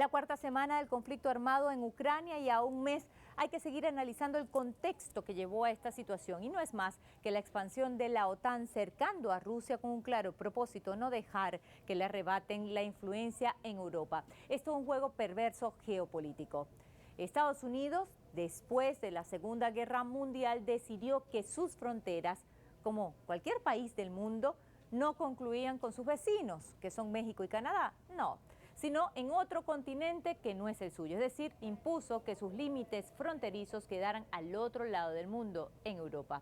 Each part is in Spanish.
la cuarta semana del conflicto armado en Ucrania y a un mes hay que seguir analizando el contexto que llevó a esta situación. Y no es más que la expansión de la OTAN cercando a Rusia con un claro propósito: no dejar que le arrebaten la influencia en Europa. Esto es un juego perverso geopolítico. Estados Unidos, después de la Segunda Guerra Mundial, decidió que sus fronteras, como cualquier país del mundo, no concluían con sus vecinos, que son México y Canadá. No, sino en otro continente que no es el suyo. Es decir, impuso que sus límites fronterizos quedaran al otro lado del mundo, en Europa.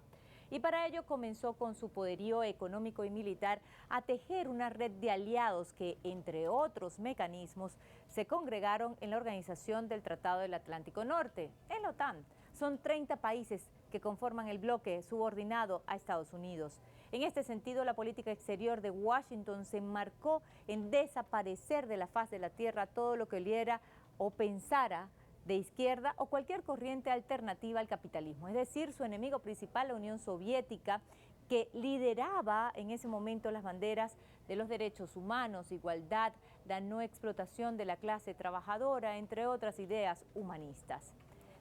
Y para ello comenzó con su poderío económico y militar a tejer una red de aliados que, entre otros mecanismos, se congregaron en la Organización del Tratado del Atlántico Norte, en la OTAN. Son 30 países que conforman el bloque subordinado a Estados Unidos. En este sentido, la política exterior de Washington se enmarcó en desaparecer de la faz de la tierra todo lo que oliera o pensara de izquierda o cualquier corriente alternativa al capitalismo. Es decir, su enemigo principal, la Unión Soviética, que lideraba en ese momento las banderas de los derechos humanos, igualdad, la no explotación de la clase trabajadora, entre otras ideas humanistas.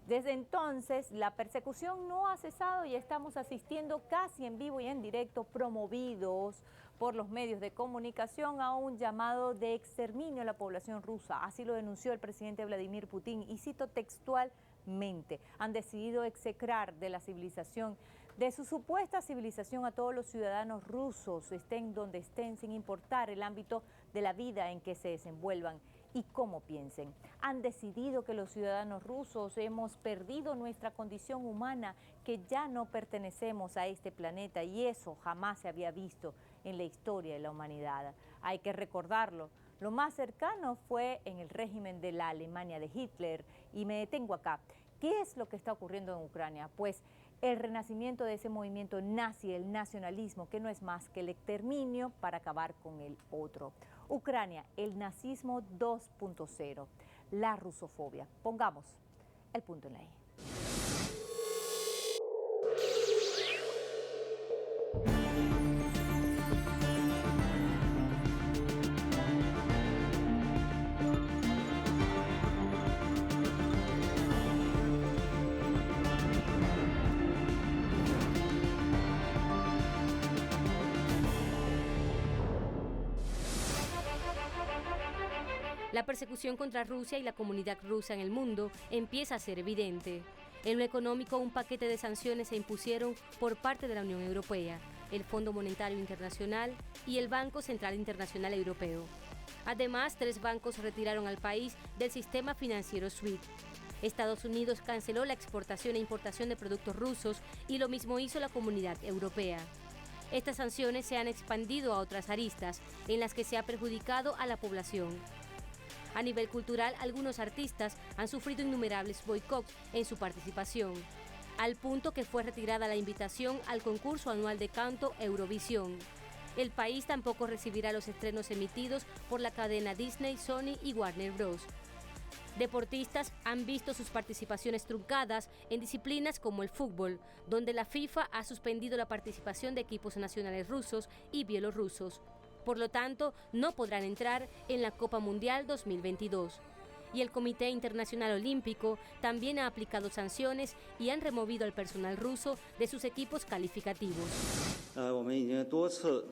Desde entonces, la persecución no ha cesado y estamos asistiendo casi en vivo y en directo, promovidos por los medios de comunicación, a un llamado de exterminio a la población rusa. Así lo denunció el presidente Vladimir Putin, y cito textualmente: han decidido execrar de la civilización, de su supuesta civilización, a todos los ciudadanos rusos, estén donde estén, sin importar el ámbito de la vida en que se desenvuelvan y cómo piensen. Han decidido que los ciudadanos rusos hemos perdido nuestra condición humana, que ya no pertenecemos a este planeta, y eso jamás se había visto en la historia de la humanidad. Hay que recordarlo. Lo más cercano fue en el régimen de la Alemania de Hitler, y me detengo acá. ¿Qué es lo que está ocurriendo en Ucrania? Pues el renacimiento de ese movimiento nazi, el nacionalismo, que no es más que el exterminio para acabar con el otro. Ucrania, el nazismo 2.0, la rusofobia. Pongamos el punto en la I. La persecución contra Rusia y la comunidad rusa en el mundo empieza a ser evidente. En lo económico, un paquete de sanciones se impusieron por parte de la Unión Europea, el Fondo Monetario Internacional y el Banco Central Internacional Europeo. Además, 3 bancos retiraron al país del sistema financiero SWIFT. Estados Unidos canceló la exportación e importación de productos rusos, y lo mismo hizo la Comunidad Europea. Estas sanciones se han expandido a otras aristas en las que se ha perjudicado a la población. A nivel cultural, algunos artistas han sufrido innumerables boicots en su participación, al punto que fue retirada la invitación al concurso anual de canto Eurovisión. El país tampoco recibirá los estrenos emitidos por la cadena Disney, Sony y Warner Bros. Deportistas han visto sus participaciones truncadas en disciplinas como el fútbol, donde la FIFA ha suspendido la participación de equipos nacionales rusos y bielorrusos. Por lo tanto, no podrán entrar en la Copa Mundial 2022. Y el Comité Internacional Olímpico también ha aplicado sanciones y han removido al personal ruso de sus equipos calificativos. 我们已经多次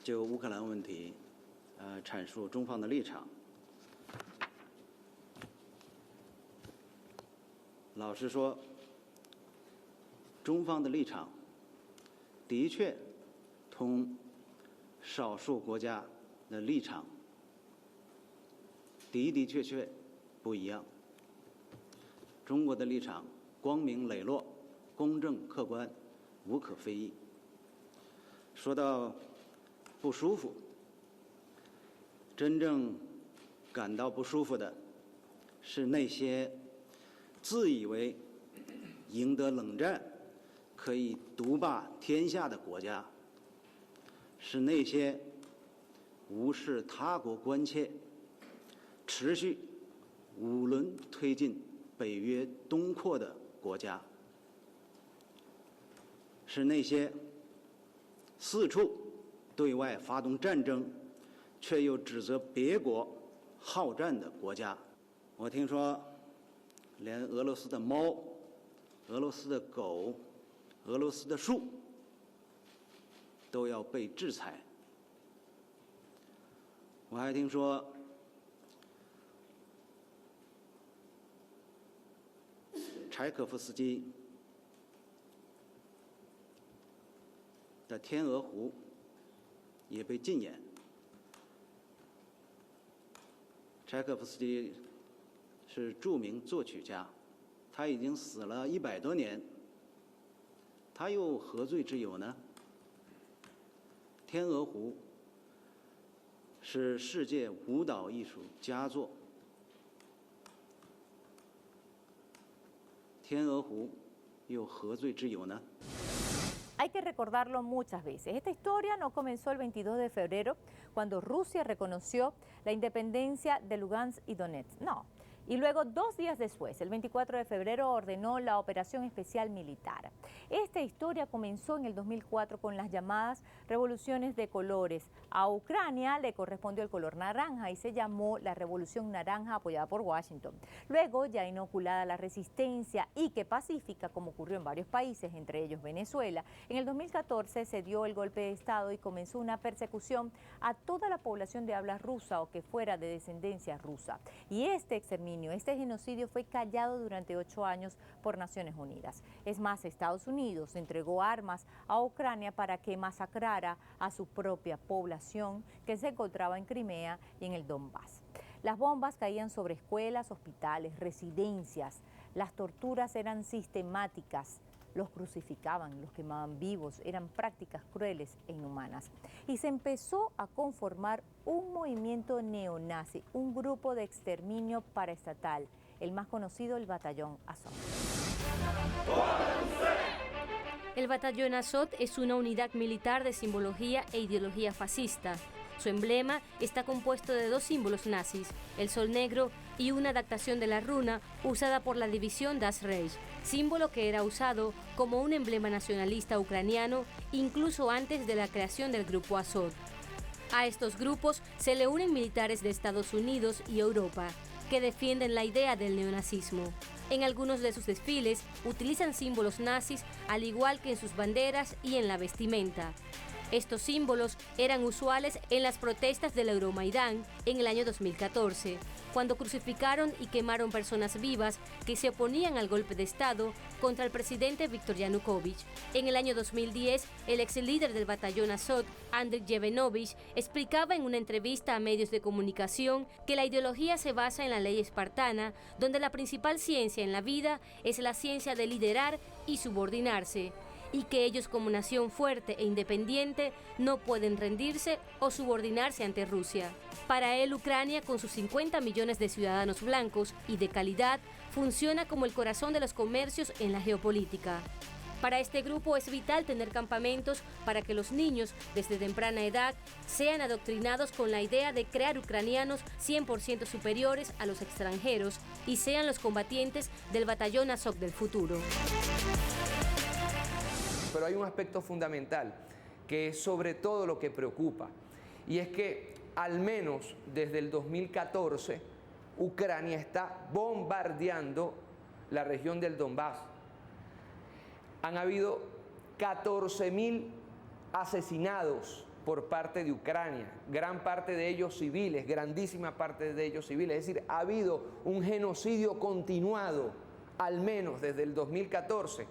就乌克兰问题阐述中方的立场。老实说，中方的立场的确同 少数国家的立场的确不一样。中国的立场光明磊落、公正客观，无可非议。说到不舒服，真正感到不舒服的是那些自以为赢得冷战可以独霸天下的国家。 是那些无视他国关切、持续5轮推进北约东扩的国家，是那些四处对外发动战争，却又指责别国好战的国家。我听说，连俄罗斯的猫、俄罗斯的狗、俄罗斯的树都要被制裁。我还听说，柴可夫斯基的《天鹅湖》也被禁演。柴可夫斯基是著名作曲家，他已经死了100多年，他又何罪之有呢？《天鹅湖》是世界舞蹈艺术佳作，天鹅湖又何罪之有呢？ Hay que recordarlo muchas veces. Esta historia no comenzó el 22 de febrero, cuando Rusia reconoció la independencia de Lugansk y Donetsk. No. Y luego, 2 días después, el 24 de febrero, ordenó la operación especial militar. Esta historia comenzó en el 2004 con las llamadas revoluciones de colores. A Ucrania le correspondió el color naranja y se llamó la Revolución Naranja, apoyada por Washington. Luego, ya inoculada la resistencia y que pacífica, como ocurrió en varios países, entre ellos Venezuela, en el 2014 se dio el golpe de Estado y comenzó una persecución a toda la población de habla rusa o que fuera de descendencia rusa. Y este genocidio fue callado durante 8 años por Naciones Unidas. Es más, Estados Unidos entregó armas a Ucrania para que masacrara a su propia población que se encontraba en Crimea y en el Donbass. Las bombas caían sobre escuelas, hospitales, residencias. Las torturas eran sistemáticas. Los crucificaban, los quemaban vivos, eran prácticas crueles e inhumanas. Y se empezó a conformar un movimiento neonazi, un grupo de exterminio paraestatal, el más conocido, el Batallón Azov. El Batallón Azov es una unidad militar de simbología e ideología fascista. Su emblema está compuesto de 2 símbolos nazis, el sol negro y una adaptación de la runa usada por la división Das Reich, símbolo que era usado como un emblema nacionalista ucraniano incluso antes de la creación del grupo Azov. A estos grupos se le unen militares de Estados Unidos y Europa, que defienden la idea del neonazismo. En algunos de sus desfiles utilizan símbolos nazis, al igual que en sus banderas y en la vestimenta. Estos símbolos eran usuales en las protestas del Euromaidán en el año 2014, cuando crucificaron y quemaron personas vivas que se oponían al golpe de Estado contra el presidente Viktor Yanukovych. En el año 2010, el ex líder del batallón Azov, Andriy Yevenovich, explicaba en una entrevista a medios de comunicación que la ideología se basa en la ley espartana, donde la principal ciencia en la vida es la ciencia de liderar y subordinarse, y que ellos como nación fuerte e independiente no pueden rendirse o subordinarse ante Rusia. Para él, Ucrania, con sus 50 millones de ciudadanos blancos y de calidad, funciona como el corazón de los comercios en la geopolítica. Para este grupo es vital tener campamentos para que los niños, desde temprana edad, sean adoctrinados con la idea de crear ucranianos 100% superiores a los extranjeros y sean los combatientes del batallón Azov del futuro. Pero hay un aspecto fundamental que es sobre todo lo que preocupa, y es que al menos desde el 2014 Ucrania está bombardeando la región del Donbass. Han habido 14.000 asesinados por parte de Ucrania, gran parte de ellos civiles, grandísima parte de ellos civiles, es decir, ha habido un genocidio continuado al menos desde el 2014.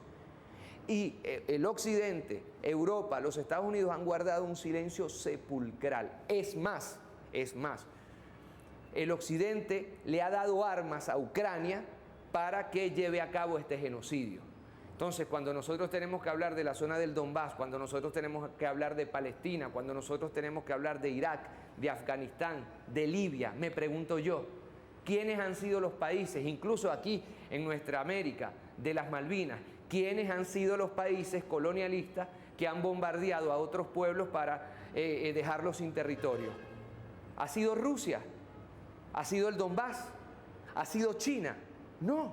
Y el Occidente, Europa, los Estados Unidos han guardado un silencio sepulcral. Es más, el Occidente le ha dado armas a Ucrania para que lleve a cabo este genocidio. Entonces, cuando nosotros tenemos que hablar de la zona del Donbass, cuando nosotros tenemos que hablar de Palestina, cuando nosotros tenemos que hablar de Irak, de Afganistán, de Libia, me pregunto yo, ¿quiénes han sido los países, incluso aquí en nuestra América, de las Malvinas, quiénes han sido los países colonialistas que han bombardeado a otros pueblos para dejarlos sin territorio? ¿Ha sido Rusia? ¿Ha sido el Donbass? ¿Ha sido China? No,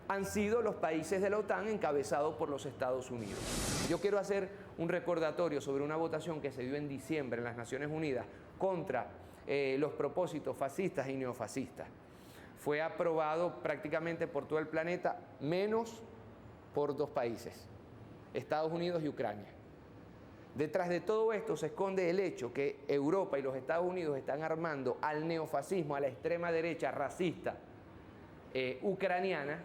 han sido los países de la OTAN encabezados por los Estados Unidos. Yo quiero hacer un recordatorio sobre una votación que se dio en diciembre en las Naciones Unidas contra los propósitos fascistas y neofascistas. Fue aprobado prácticamente por todo el planeta, menos por 2 países, Estados Unidos y Ucrania. Detrás de todo esto se esconde el hecho que Europa y los Estados Unidos están armando al neofascismo, a la extrema derecha racista ucraniana,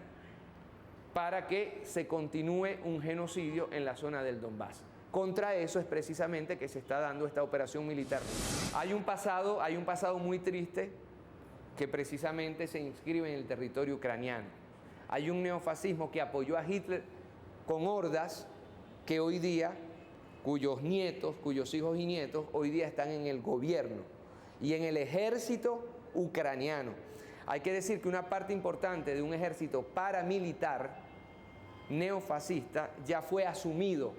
para que se continúe un genocidio en la zona del Donbass. Contra eso es precisamente que se está dando esta operación militar. Hay un pasado muy triste que precisamente se inscribe en el territorio ucraniano. Hay un neofascismo que apoyó a Hitler con hordas que hoy día, cuyos hijos y nietos, hoy día están en el gobierno y en el ejército ucraniano. Hay que decir que una parte importante de un ejército paramilitar neofascista ya fue asumido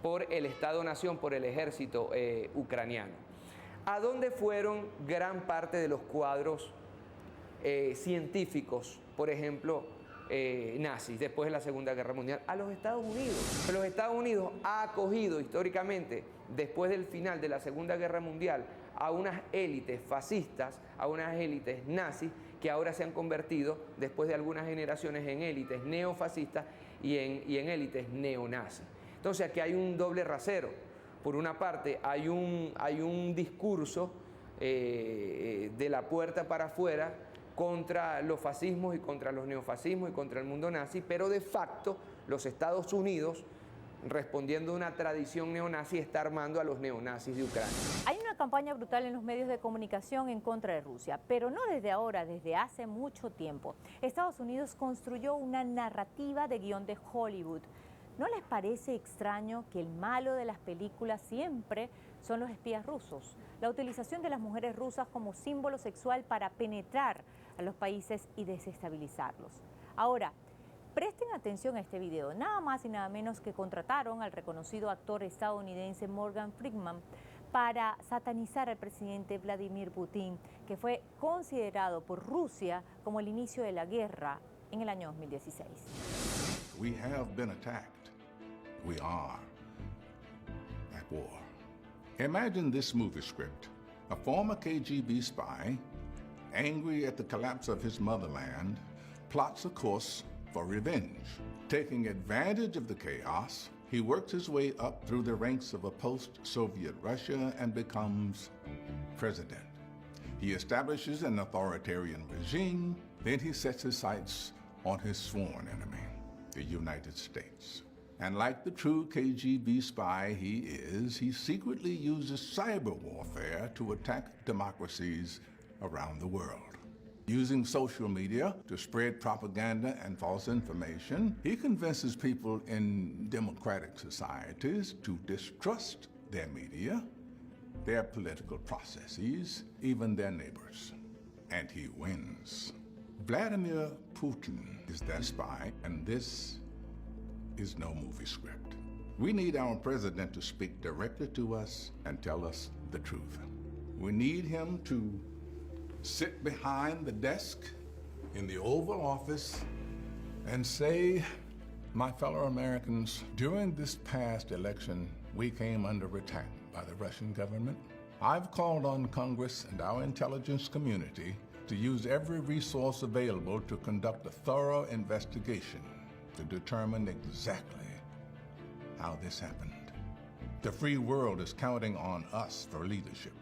por el Estado-Nación, por el ejército ucraniano. ¿A dónde fueron gran parte de los cuadros científicos, por ejemplo, nazis, después de la Segunda Guerra Mundial? A los Estados Unidos. Los Estados Unidos ha acogido históricamente, después del final de la Segunda Guerra Mundial, a unas élites fascistas, a unas élites nazis, que ahora se han convertido, después de algunas generaciones, en élites neofascistas y en élites neonazis. Entonces aquí hay un doble rasero. Por una parte hay un discurso de la puerta para afuera contra los fascismos y contra los neofascismos y contra el mundo nazi, pero de facto los Estados Unidos, respondiendo a una tradición neonazi, está armando a los neonazis de Ucrania. Hay una campaña brutal en los medios de comunicación en contra de Rusia, pero no desde ahora, desde hace mucho tiempo. Estados Unidos construyó una narrativa de guión de Hollywood. ¿No les parece extraño que el malo de las películas siempre son los espías rusos? La utilización de las mujeres rusas como símbolo sexual para penetrar a los países y desestabilizarlos. Ahora, presten atención a este video. Nada más y nada menos que contrataron al reconocido actor estadounidense Morgan Freeman para satanizar al presidente Vladimir Putin, que fue considerado por Rusia como el inicio de la guerra en el año 2016. We have been attacked. We are at war. Imagine this movie script. A former KGB spy, angry at the collapse of his motherland, plots a course for revenge. Taking advantage of the chaos, he works his way up through the ranks of a post-Soviet Russia and becomes president. He establishes an authoritarian regime, then he sets his sights on his sworn enemy, the United States. And like the true KGB spy he is, he secretly uses cyber warfare to attack democracies around the world. Using social media to spread propaganda and false information, he convinces people in democratic societies to distrust their media, their political processes, even their neighbors. And he wins. Vladimir Putin is that spy, and this is no movie script. We need our president to speak directly to us and tell us the truth. We need him to sit behind the desk in the Oval Office and say, my fellow Americans, during this past election, we came under attack by the Russian government. I've called on Congress and our intelligence community to use every resource available to conduct a thorough investigation to determine exactly how this happened. The free world is counting on us for leadership.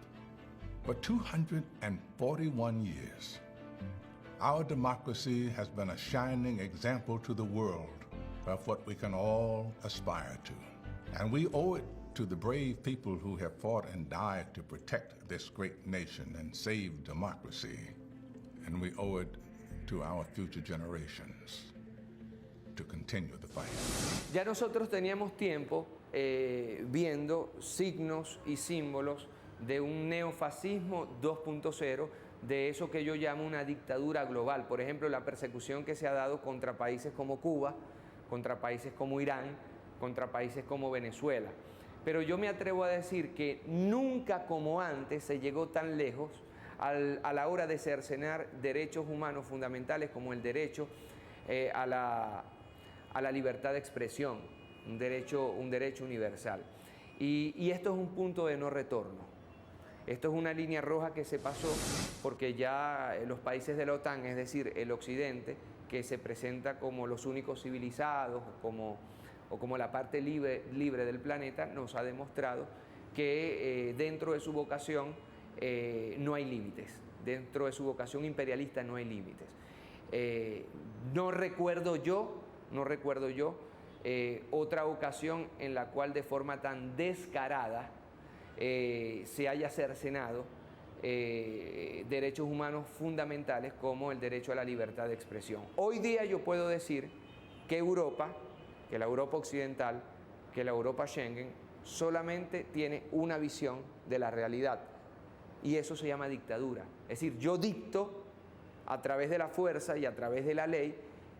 For 241 years, our democracy has been a shining example to the world of what we can all aspire to. And we owe it to the brave people who have fought and died to protect this great nation and save democracy. And we owe it to our future generations to continue the fight. Ya nosotros teníamos tiempo viendo signos y símbolos de un neofascismo 2.0, de eso que yo llamo una dictadura global. Por ejemplo, la persecución que se ha dado contra países como Cuba, contra países como Irán, contra países como Venezuela. Pero yo me atrevo a decir que nunca como antes se llegó tan lejos a la hora de cercenar derechos humanos fundamentales como el derecho a la libertad de expresión, un derecho universal. Y esto es un punto de no retorno. Esto es una línea roja que se pasó porque ya los países de la OTAN, es decir, el occidente, que se presenta como los únicos civilizados o como la parte libre del planeta, nos ha demostrado que dentro de su vocación no hay límites, dentro de su vocación imperialista no hay límites. No recuerdo yo otra ocasión en la cual de forma tan descarada se haya cercenado derechos humanos fundamentales como el derecho a la libertad de expresión. Hoy día yo puedo decir que Europa, que la Europa occidental, que la Europa Schengen, solamente tiene una visión de la realidad y eso se llama dictadura. Es decir, yo dicto a través de la fuerza y a través de la ley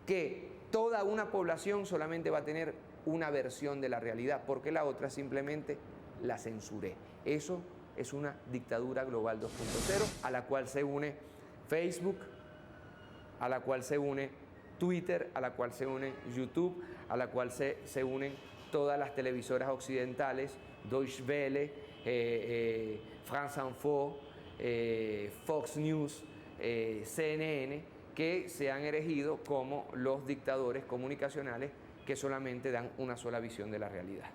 que toda una población solamente va a tener una versión de la realidad porque la otra simplemente la censuré. Eso es una dictadura global 2.0 a la cual se une Facebook, a la cual se une Twitter, a la cual se une YouTube, a la cual se unen todas las televisoras occidentales, Deutsche Welle, France Info, Fox News, CNN, que se han erigido como los dictadores comunicacionales que solamente dan una sola visión de la realidad.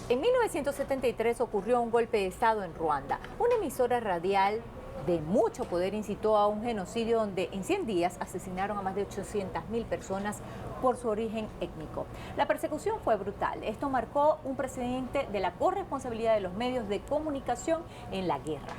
En 1973 ocurrió un golpe de Estado en Ruanda. Una emisora radial de mucho poder incitó a un genocidio donde en 100 días asesinaron a más de 800.000 personas por su origen étnico. La persecución fue brutal. Esto marcó un precedente de la corresponsabilidad de los medios de comunicación en la guerra.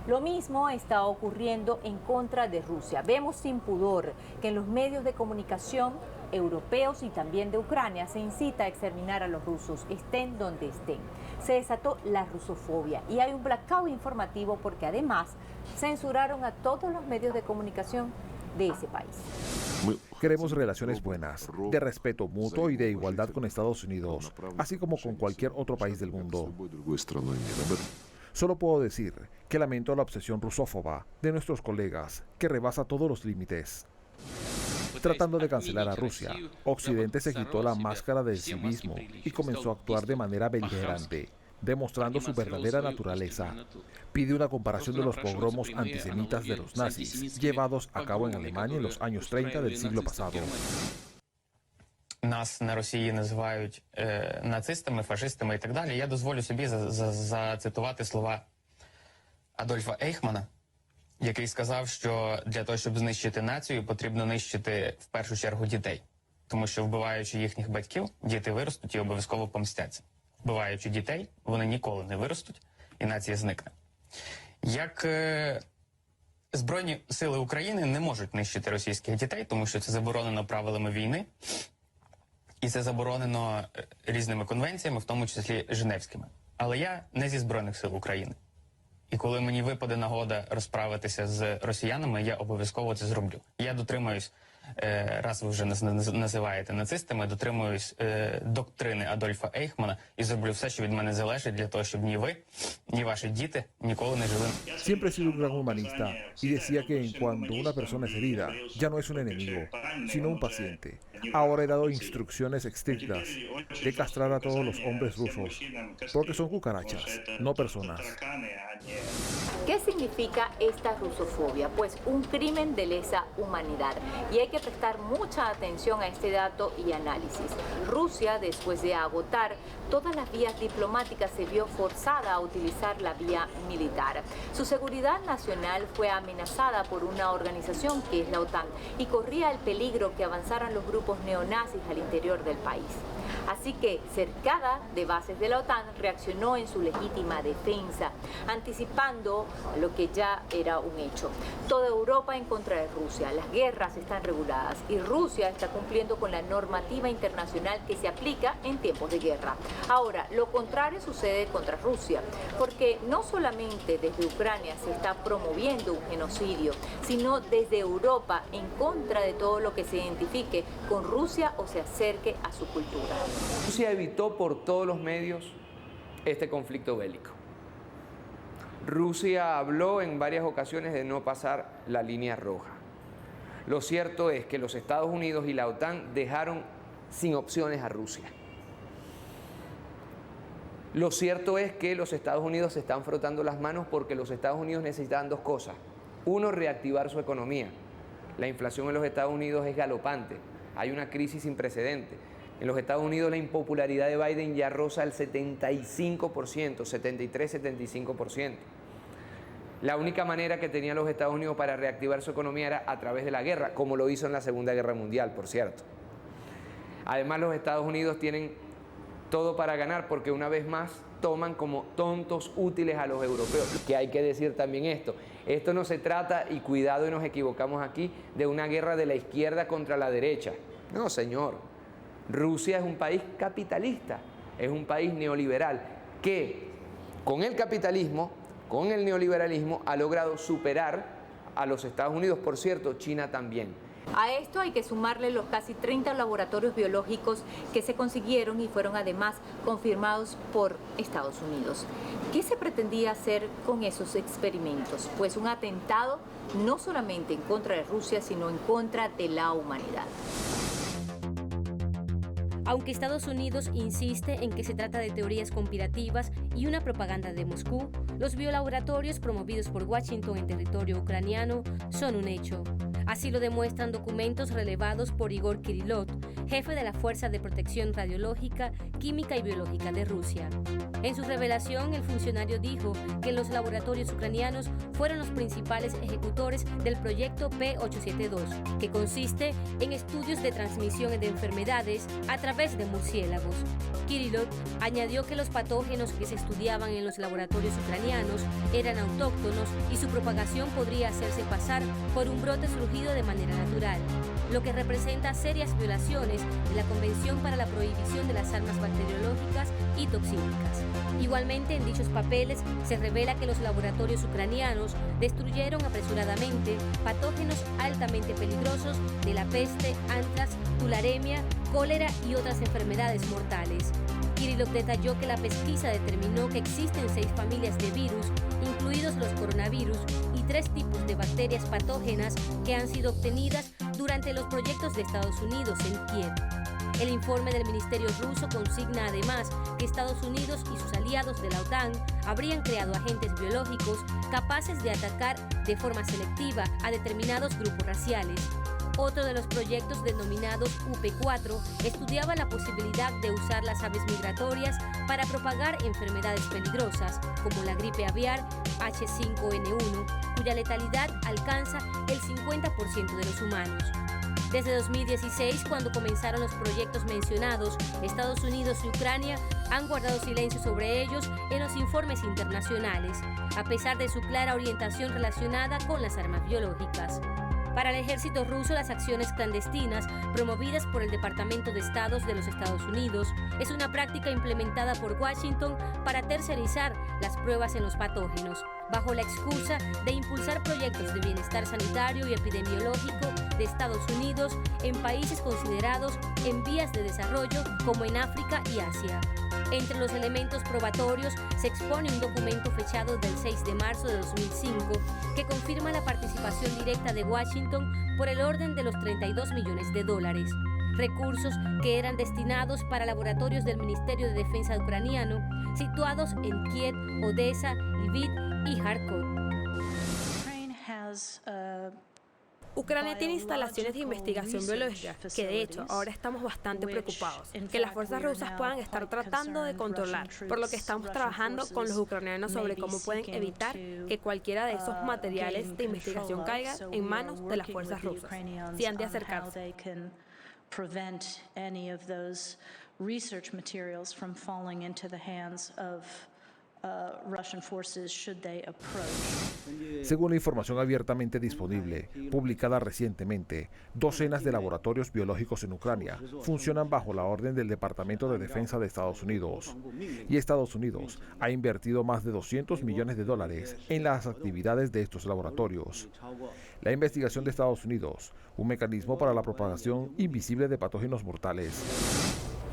Lo mismo está ocurriendo en contra de Rusia. Vemos sin pudor que en los medios de comunicación europeos y también de Ucrania se incita a exterminar a los rusos, estén donde estén. Se desató la rusofobia y hay un blackout informativo porque además censuraron a todos los medios de comunicación de ese país. Queremos relaciones buenas, de respeto mutuo y de igualdad con Estados Unidos, así como con cualquier otro país del mundo. Solo puedo decir que lamento la obsesión rusófoba de nuestros colegas, que rebasa todos los límites. Tratando de cancelar a Rusia, Occidente se quitó la máscara del civismo y comenzó a actuar de manera beligerante, demostrando su verdadera naturaleza. Pide una comparación de los pogromos antisemitas de los nazis, llevados a cabo en Alemania en los años 30 del siglo pasado. Нас на Росії називають нацистами, фашистами і так далі. Я дозволю собі зацитувати слова Адольфа Ейхмана, який сказав, що для того, щоб знищити націю, потрібно нищити в першу чергу дітей. Тому що вбиваючи їхніх батьків, діти виростуть і обов'язково помстяться. Вбиваючи дітей, вони ніколи не виростуть і нація зникне. Як Збройні сили України не можуть нищити російських дітей, тому що це заборонено правилами війни. І це заборонено різними конвенціями, в тому числі Женевськими. Але я не зі Збройних сил України. І коли мені випаде нагода розправитися з росіянами, я обов'язково це зроблю. Я дотримуюсь, раз ви вже називаєте нацистами, дотримуюсь доктрини Адольфа Ейхмана і зроблю все, що від мене залежить, для того, щоб ні ви, ні ваші діти ніколи не жили. Siempre he sido un gran humanista y decía que en cuanto una persona es herida, ya no es un enemigo, sino un paciente. Ahora he dado instrucciones estrictas de castrar a todos los hombres rusos, porque son cucarachas, no personas. ¿Qué significa esta rusofobia? Pues un crimen de lesa humanidad. Y hay que prestar mucha atención a este dato y análisis. Rusia, después de agotar todas las vías diplomáticas, se vio forzada a utilizar la vía militar. Su seguridad nacional fue amenazada por una organización que es la OTAN y corría el peligro que avanzaran los grupos neonazis al interior del país. Así que, cercada de bases de la OTAN, reaccionó en su legítima defensa, anticipando lo que ya era un hecho. Toda Europa en contra de Rusia, las guerras están reguladas y Rusia está cumpliendo con la normativa internacional que se aplica en tiempos de guerra. Ahora, lo contrario sucede contra Rusia, porque no solamente desde Ucrania se está promoviendo un genocidio, sino desde Europa en contra de todo lo que se identifique con Rusia o se acerque a su cultura. Rusia evitó por todos los medios este conflicto bélico. Rusia habló en varias ocasiones de no pasar la línea roja. Lo cierto es que los Estados Unidos y la OTAN dejaron sin opciones a Rusia. Lo cierto es que los Estados Unidos se están frotando las manos porque los Estados Unidos necesitan dos cosas. Uno, reactivar su economía. La inflación en los Estados Unidos es galopante. Hay una crisis sin precedentes. En los Estados Unidos la impopularidad de Biden ya roza el 75%, 73-75%. La única manera que tenían los Estados Unidos para reactivar su economía era a través de la guerra, como lo hizo en la Segunda Guerra Mundial, por cierto. Además, los Estados Unidos tienen todo para ganar porque una vez más toman como tontos útiles a los europeos. Que hay que decir también esto no se trata, y cuidado y nos equivocamos aquí, de una guerra de la izquierda contra la derecha. No, señor. Rusia es un país capitalista, es un país neoliberal que con el capitalismo, con el neoliberalismo, ha logrado superar a los Estados Unidos. Por cierto, China también. A esto hay que sumarle los casi 30 laboratorios biológicos que se consiguieron y fueron además confirmados por Estados Unidos. ¿Qué se pretendía hacer con esos experimentos? Pues un atentado no solamente en contra de Rusia, sino en contra de la humanidad. Aunque Estados Unidos insiste en que se trata de teorías conspirativas y una propaganda de Moscú, los biolaboratorios promovidos por Washington en territorio ucraniano son un hecho. Así lo demuestran documentos relevados por Igor Kirillov, jefe de la Fuerza de Protección Radiológica, Química y Biológica de Rusia. En su revelación, el funcionario dijo que los laboratorios ucranianos fueron los principales ejecutores del proyecto P872, que consiste en estudios de transmisión de enfermedades a través de murciélagos. Kirillov añadió que los patógenos que se estudiaban en los laboratorios ucranianos eran autóctonos y su propagación podría hacerse pasar por un brote surgido de manera natural, lo que representa serias violaciones de la Convención para la Prohibición de las Armas Bacteriológicas y Toxínicas. Igualmente, en dichos papeles se revela que los laboratorios ucranianos destruyeron apresuradamente patógenos altamente peligrosos de la peste, antrax, tularemia, cólera y otras enfermedades mortales. Kirillov detalló que la pesquisa determinó que existen 6 familias de virus, incluidos los coronavirus, y 3 tipos de bacterias patógenas que han sido obtenidas durante los proyectos de Estados Unidos en Kiev. El informe del Ministerio ruso consigna además que Estados Unidos y sus aliados de la OTAN habrían creado agentes biológicos capaces de atacar de forma selectiva a determinados grupos raciales. Otro de los proyectos, denominados UP4, estudiaba la posibilidad de usar las aves migratorias para propagar enfermedades peligrosas, como la gripe aviar H5N1, cuya letalidad alcanza el 50% de los humanos. Desde 2016, cuando comenzaron los proyectos mencionados, Estados Unidos y Ucrania han guardado silencio sobre ellos en los informes internacionales, a pesar de su clara orientación relacionada con las armas biológicas. Para el ejército ruso, las acciones clandestinas promovidas por el Departamento de Estado de los Estados Unidos es una práctica implementada por Washington para tercerizar las pruebas en los patógenos, bajo la excusa de impulsar proyectos de bienestar sanitario y epidemiológico de Estados Unidos en países considerados en vías de desarrollo como en África y Asia. Entre los elementos probatorios se expone un documento fechado del 6 de marzo de 2005 que confirma la participación directa de Washington por el orden de los $32 millones, recursos que eran destinados para laboratorios del Ministerio de Defensa ucraniano situados en Kiev, Odessa, Lviv y Kharkov. Ucrania tiene instalaciones de investigación biológica, que de hecho ahora estamos bastante preocupados, que las fuerzas rusas puedan estar tratando de controlar, por lo que estamos trabajando con los ucranianos sobre cómo pueden evitar que cualquiera de esos materiales de investigación caiga en manos de las fuerzas rusas, si han de acercarse. Según la información abiertamente disponible, publicada recientemente, docenas de laboratorios biológicos en Ucrania funcionan bajo la orden del Departamento de Defensa de Estados Unidos. Y Estados Unidos ha invertido más de $200 millones en las actividades de estos laboratorios. La investigación de Estados Unidos, un mecanismo para la propagación invisible de patógenos mortales.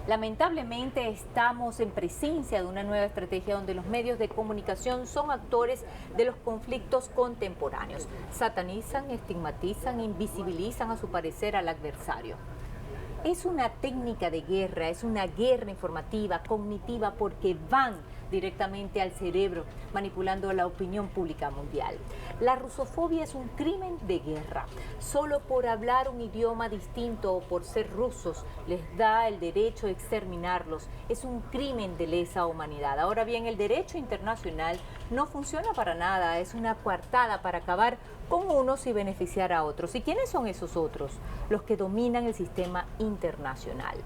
Lamentablemente estamos en presencia de una nueva estrategia donde los medios de comunicación son actores de los conflictos contemporáneos. Satanizan, estigmatizan, invisibilizan a su parecer al adversario. Es una técnica de guerra, es una guerra informativa, cognitiva, porque van directamente al cerebro, manipulando la opinión pública mundial. La rusofobia es un crimen de guerra. Solo por hablar un idioma distinto o por ser rusos les da el derecho de exterminarlos. Es un crimen de lesa humanidad. Ahora bien, el derecho internacional no funciona para nada, es una coartada para acabar con unos y beneficiar a otros. ¿Y quiénes son esos otros? Los que dominan el sistema internacional.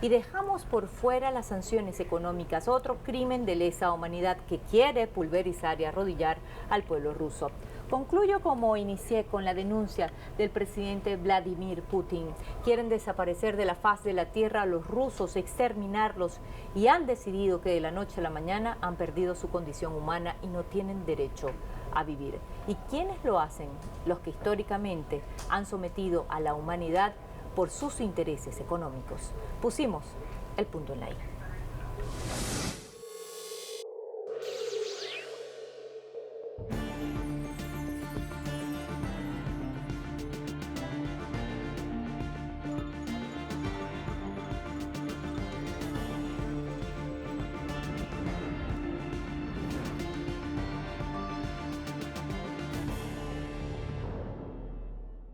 Y dejamos por fuera las sanciones económicas, otro crimen de lesa humanidad que quiere pulverizar y arrodillar al pueblo ruso. Concluyo como inicié con la denuncia del presidente Vladimir Putin. Quieren desaparecer de la faz de la tierra a los rusos, exterminarlos, y han decidido que de la noche a la mañana han perdido su condición humana y no tienen derecho a vivir. ¿Y quiénes lo hacen? Los que históricamente han sometido a la humanidad por sus intereses económicos. Pusimos el punto en la I.